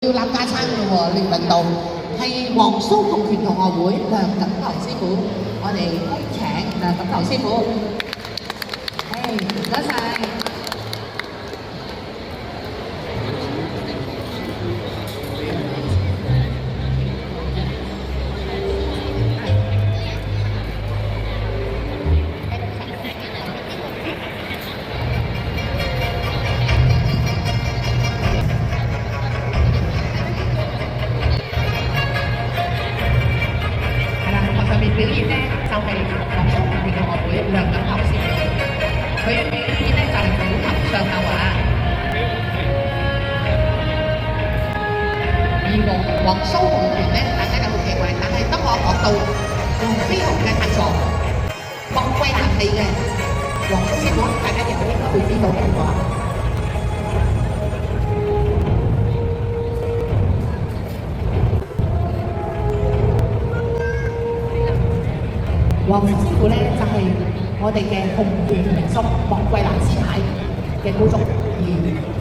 要立架撐嘅喎，列領導係黃蘇芃拳同學會梁錦棠師傅，我哋恭請梁錦棠師傅。唔該晒。表演咧就係黃蘇芃拳同學會梁錦棠師傅，佢嘅表演咧就係虎頭上下畫，而黃蘇芃拳咧大家就好奇怪，但係當我講到黃飛鴻嘅太座莫桂蘭戲嘅黃蘇師傅，大家就應該會知道邊個。黃師傅咧就係、是、我哋嘅紅拳名宿莫桂蘭師奶嘅高足，而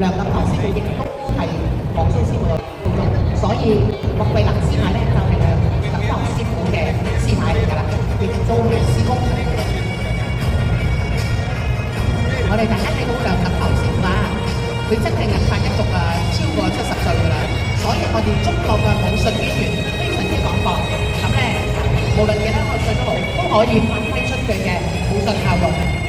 梁錦棠師傅亦都係黃蘇師傅嘅高足，所以莫桂蘭師奶咧就係、是、梁錦棠師傅嘅師奶嚟㗎啦，亦都係師公。我哋大家睇到梁錦棠師傅啊，佢真係銀髮一族啊，超過70歲㗎啦，所以我哋中國嘅武術淵源非常之廣闊，咁咧。無論幾多個歲都好，都可以發揮出佢嘅武術效用。